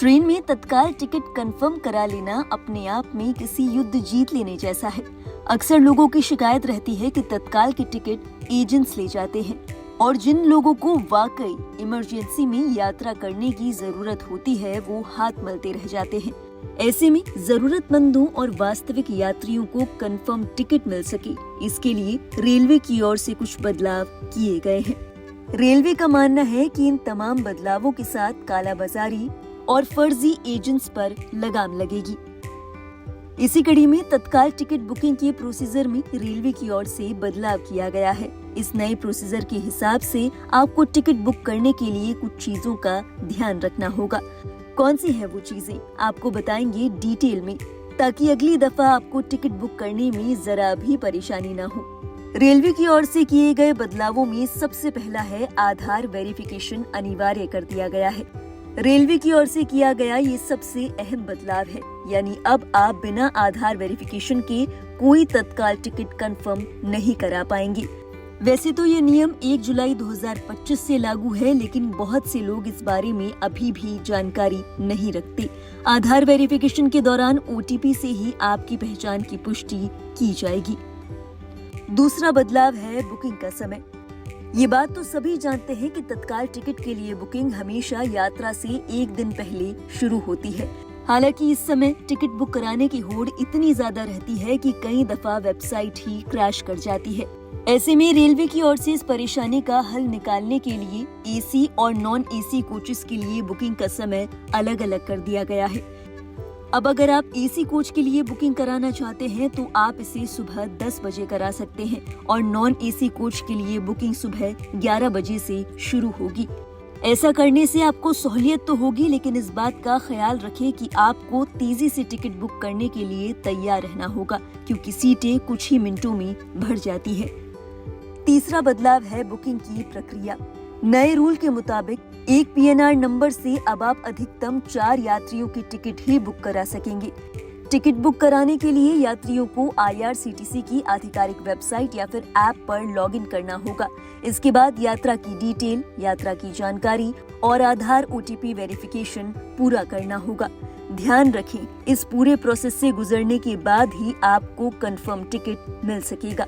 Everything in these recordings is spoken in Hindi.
ट्रेन में तत्काल टिकट कंफर्म करा लेना अपने आप में किसी युद्ध जीत लेने जैसा है। अक्सर लोगों की शिकायत रहती है कि तत्काल के टिकट एजेंट्स ले जाते हैं और जिन लोगों को वाकई इमरजेंसी में यात्रा करने की जरूरत होती है वो हाथ मलते रह जाते हैं। ऐसे में जरूरतमंदों और वास्तविक यात्रियों को कंफर्म टिकट मिल सके, इसके लिए रेलवे की ओर से कुछ बदलाव किए गए हैं। रेलवे का मानना है कि इन तमाम बदलावों के साथ कालाबाजारी और फर्जी एजेंट्स पर लगाम लगेगी। इसी कड़ी में तत्काल टिकट बुकिंग के प्रोसीजर में रेलवे की ओर से बदलाव किया गया है। इस नए प्रोसीजर के हिसाब से आपको टिकट बुक करने के लिए कुछ चीजों का ध्यान रखना होगा। कौन सी है वो चीजें आपको बताएंगे डिटेल में, ताकि अगली दफा आपको टिकट बुक करने में जरा भी परेशानी न हो। रेलवे की ओर से किए गए बदलावों में सबसे पहला है आधार वेरिफिकेशन अनिवार्य कर दिया गया है। रेलवे की ओर से किया गया ये सबसे अहम बदलाव है, यानी अब आप बिना आधार वेरिफिकेशन के कोई तत्काल टिकट कंफर्म नहीं करा पाएंगे। वैसे तो ये नियम 1 जुलाई 2025 से लागू है, लेकिन बहुत से लोग इस बारे में अभी भी जानकारी नहीं रखते। आधार वेरिफिकेशन के दौरान OTP से ही आपकी पहचान की पुष्टि की जाएगी। दूसरा बदलाव है बुकिंग का समय। ये बात तो सभी जानते हैं कि तत्काल टिकट के लिए बुकिंग हमेशा यात्रा से 1 दिन पहले शुरू होती है। हालांकि इस समय टिकट बुक कराने की होड़ इतनी ज्यादा रहती है कि कई दफा वेबसाइट ही क्रैश कर जाती है। ऐसे में रेलवे की ओर से इस परेशानी का हल निकालने के लिए AC और नॉन AC कोचेस के लिए बुकिंग का समय अलग अलग कर दिया गया है। अब अगर आप AC कोच के लिए बुकिंग कराना चाहते हैं तो आप इसे सुबह 10 बजे करा सकते हैं और नॉन AC कोच के लिए बुकिंग सुबह 11 बजे से शुरू होगी। ऐसा करने से आपको सहूलियत तो होगी, लेकिन इस बात का ख्याल रखें कि आपको तेजी से टिकट बुक करने के लिए तैयार रहना होगा, क्योंकि सीटें कुछ ही मिनटों में भर जाती है। तीसरा बदलाव है बुकिंग की प्रक्रिया। नए रूल के मुताबिक एक PNR नंबर से अब आप अधिकतम 4 यात्रियों की टिकट ही बुक करा सकेंगे। टिकट बुक कराने के लिए यात्रियों को IRCTC की आधिकारिक वेबसाइट या फिर ऐप पर लॉगिन करना होगा। इसके बाद यात्रा की डिटेल, यात्रा की जानकारी और आधार OTP वेरिफिकेशन पूरा करना होगा। ध्यान रखें, इस पूरे प्रोसेस से गुजरने के बाद ही आपको कंफर्म टिकट मिल सकेगा।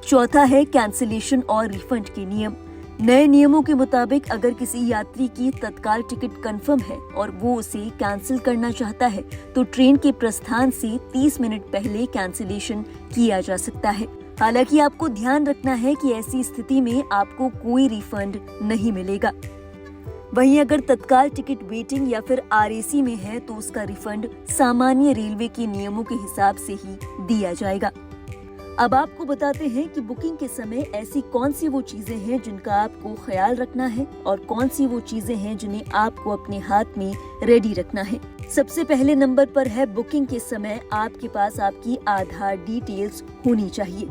चौथा है कैंसिलेशन और रिफंड के नियम। नए नियमों के मुताबिक अगर किसी यात्री की तत्काल टिकट कंफर्म है और वो उसे कैंसिल करना चाहता है तो ट्रेन के प्रस्थान से 30 मिनट पहले कैंसिलेशन किया जा सकता है। हालांकि आपको ध्यान रखना है कि ऐसी स्थिति में आपको कोई रिफंड नहीं मिलेगा। वहीं अगर तत्काल टिकट वेटिंग या फिर RAC में है तो उसका रिफंड सामान्य रेलवे के नियमों के हिसाब से ही दिया जाएगा। अब आपको बताते हैं कि बुकिंग के समय ऐसी कौन सी वो चीजें हैं जिनका आपको ख्याल रखना है और कौन सी वो चीजें हैं जिन्हें आपको अपने हाथ में रेडी रखना है। सबसे पहले नंबर पर है बुकिंग के समय आपके पास आपकी आधार डिटेल्स होनी चाहिए।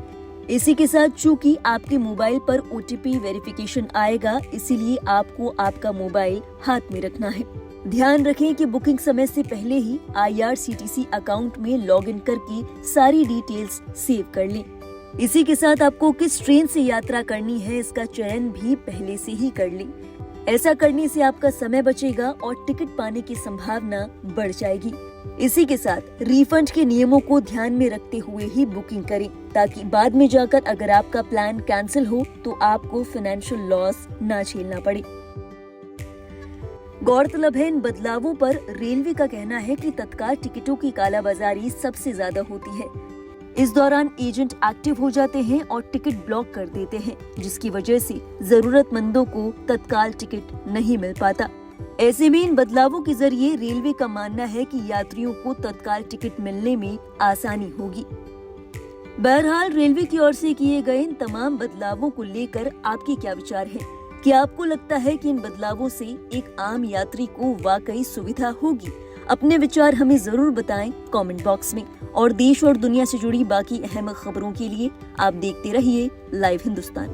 इसी के साथ चूंकि आपके मोबाइल पर OTP वेरिफिकेशन आएगा, इसीलिए आपको आपका मोबाइल हाथ में रखना है। ध्यान रखें कि बुकिंग समय से पहले ही IRCTC अकाउंट में लॉगिन करके सारी डिटेल्स सेव कर लें। इसी के साथ आपको किस ट्रेन से यात्रा करनी है इसका चयन भी पहले से ही कर लें। ऐसा करने से आपका समय बचेगा और टिकट पाने की संभावना बढ़ जाएगी। इसी के साथ रिफंड के नियमों को ध्यान में रखते हुए ही बुकिंग करें, ताकि बाद में जाकर अगर आपका प्लान कैंसिल हो तो आपको फाइनेंशियल लॉस ना झेलना पड़े। गौरतलब है, इन बदलावों पर रेलवे का कहना है कि तत्काल टिकटों की कालाबाजारी सबसे ज्यादा होती है। इस दौरान एजेंट एक्टिव हो जाते हैं और टिकट ब्लॉक कर देते हैं, जिसकी वजह से जरूरतमंदों को तत्काल टिकट नहीं मिल पाता। ऐसे में इन बदलावों के जरिए रेलवे का मानना है कि यात्रियों को तत्काल टिकट मिलने में आसानी होगी। बहरहाल रेलवे की ओर से किए गए इन तमाम बदलावों को लेकर आपके क्या विचार है? क्या आपको लगता है कि इन बदलावों से एक आम यात्री को वाकई सुविधा होगी? अपने विचार हमें जरूर बताएं कमेंट बॉक्स में। और देश और दुनिया से जुड़ी बाकी अहम खबरों के लिए आप देखते रहिए लाइव हिंदुस्तान।